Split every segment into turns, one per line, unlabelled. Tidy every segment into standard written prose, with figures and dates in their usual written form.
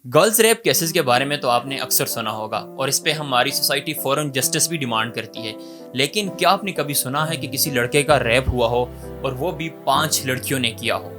Girls rape cases के बारे में तो आपने अक्सर सुना होगा और इस पे हमारी सोसाइटी फ़ौरन जस्टिस भी डिमांड करती है। लेकिन क्या आपने कभी सुना है कि किसी लड़के का रेप हुआ हो और वो भी 5 लड़कियों ने किया हो?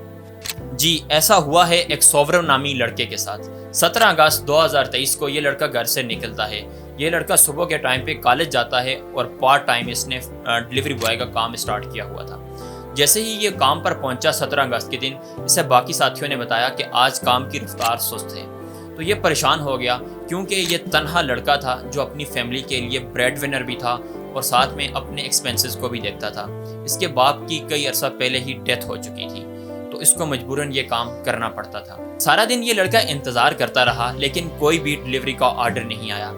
जी, ऐसा हुआ है एक सौरव नामी लड़के के साथ। 17 अगस्त 2023 को ये लड़का घर से निकलता है। ये लड़का सुबह के टाइम पे कॉलेज जाता है और पार्ट टाइम इसने डिलीवरी बॉय का काम स्टार्ट किया हुआ था। जैसे ही ये काम पर पहुंचा 17 अगस्त के दिन, इसे बाकी साथियों ने बताया कि आज काम की रफ्तार सुस्त है। तो ये परेशान हो गया क्योंकि ये तन्हा लड़का था जो अपनी फैमिली के लिए ब्रेड विनर भी था और साथ में अपने एक्सपेंसेस को भी देखता था। इसके बाप की कई अरसा पहले ही डेथ हो चुकी थी, तो इसको मजबूरन ये काम करना पड़ता था। सारा दिन ये लड़का इंतज़ार करता रहा लेकिन कोई भी डिलीवरी का ऑर्डर नहीं आया।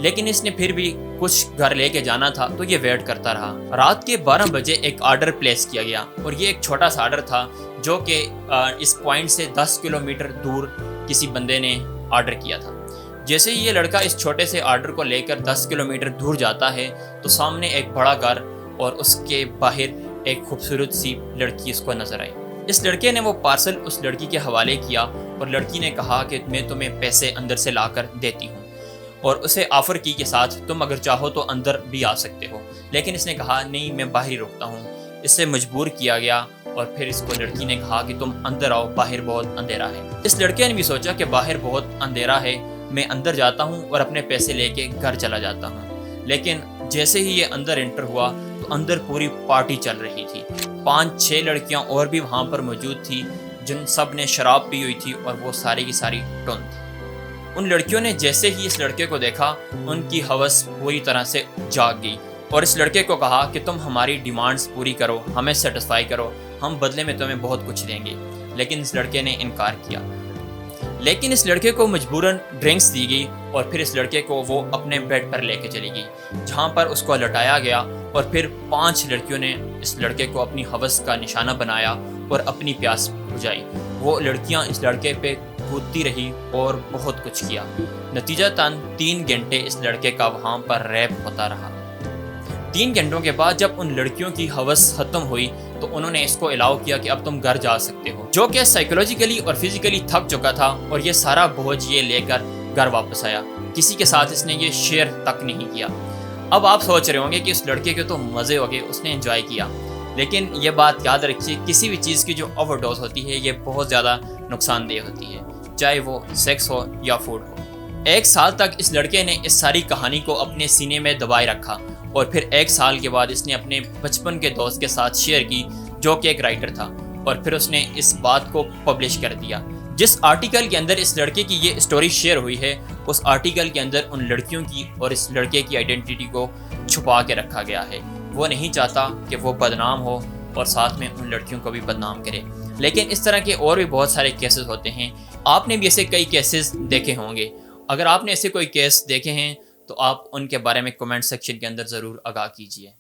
लेकिन इसने फिर भी कुछ घर लेके जाना था तो ये वेट करता रहा। रात के 12 बजे एक ऑर्डर प्लेस किया गया और ये एक छोटा सा ऑर्डर था जो कि इस पॉइंट से 10 किलोमीटर दूर किसी बंदे ने ऑर्डर किया था। जैसे ही ये लड़का इस छोटे से ऑर्डर को लेकर 10 किलोमीटर दूर जाता है तो सामने एक बड़ा घर और उसके बाहर एक खूबसूरत सी लड़की उसको नजर आई। इस लड़के ने वो पार्सल उस लड़की के हवाले किया और लड़की ने कहा कि मैं तुम्हें पैसे अंदर से लाकर देती हूँ और उसे ऑफर की के साथ तुम अगर चाहो तो अंदर भी आ सकते हो। लेकिन इसने कहा नहीं, मैं बाहर ही रुकता हूँ। इससे मजबूर किया गया और फिर इसको लड़की ने कहा कि तुम अंदर आओ, बाहर बहुत अंधेरा है। इस लड़के ने भी सोचा कि बाहर बहुत अंधेरा है, मैं अंदर जाता हूँ और अपने पैसे लेके घर चला जाता हूँ। लेकिन जैसे ही ये अंदर एंटर हुआ तो अंदर पूरी पार्टी चल रही थी। 5-6 लड़कियाँ और भी वहाँ पर मौजूद थी जिन सब ने शराब पी हुई थी और वो सारी की सारी टोन थी। उन लड़कियों ने जैसे ही इस लड़के को देखा उनकी हवस पूरी तरह से जाग गई और इस लड़के को कहा कि तुम हमारी डिमांड्स पूरी करो, हमें सेटिस्फाई करो, हम बदले में तुम्हें बहुत कुछ देंगे। लेकिन इस लड़के ने इनकार किया। लेकिन इस लड़के को मजबूरन ड्रिंक्स दी गई और फिर इस लड़के को वो अपने बेड पर लेके चली गई जहाँ पर उसको लटाया गया और फिर 5 लड़कियों ने इस लड़के को अपनी हवस का निशाना बनाया और अपनी प्यास बुझाई। वो लड़कियाँ इस लड़के पे कूदती रही और बहुत कुछ किया। नतीजतन 3 घंटे इस लड़के का वहाँ पर रैप होता रहा। 3 घंटों के बाद जब उन लड़कियों की हवस खत्म हुई तो उन्होंने इसको अलाउ किया कि अब तुम घर जा सकते हो। जो कि साइकोलॉजिकली और फिजिकली थक चुका था और ये सारा बोझ ये लेकर घर वापस आया। किसी के साथ इसने ये शेयर तक नहीं किया। अब आप सोच रहे होंगे कि उस लड़के के तो मज़े हो गए, उसने एंजॉय किया। लेकिन ये बात याद रखिए, किसी भी चीज़ की जो ओवरडोज होती है ये बहुत ज़्यादा नुकसानदेह होती है, चाहे वो सेक्स हो या फूड हो। 1 साल तक इस लड़के ने इस सारी कहानी को अपने सीने में दबाए रखा और फिर 1 साल के बाद इसने अपने बचपन के दोस्त के साथ शेयर की जो कि एक राइटर था और फिर उसने इस बात को पब्लिश कर दिया। जिस आर्टिकल के अंदर इस लड़के की ये स्टोरी शेयर हुई है उस आर्टिकल के अंदर उन लड़कियों की और इस लड़के की आइडेंटिटी को छुपा के रखा गया है। वो नहीं चाहता कि वो बदनाम हो और साथ में उन लड़कियों को भी बदनाम करे। लेकिन इस तरह के और भी बहुत सारे केसेस होते हैं। आपने भी ऐसे कई केसेस देखे होंगे। अगर आपने ऐसे कोई केस देखे हैं तो आप उनके बारे में कमेंट सेक्शन के अंदर ज़रूर आगाह कीजिए।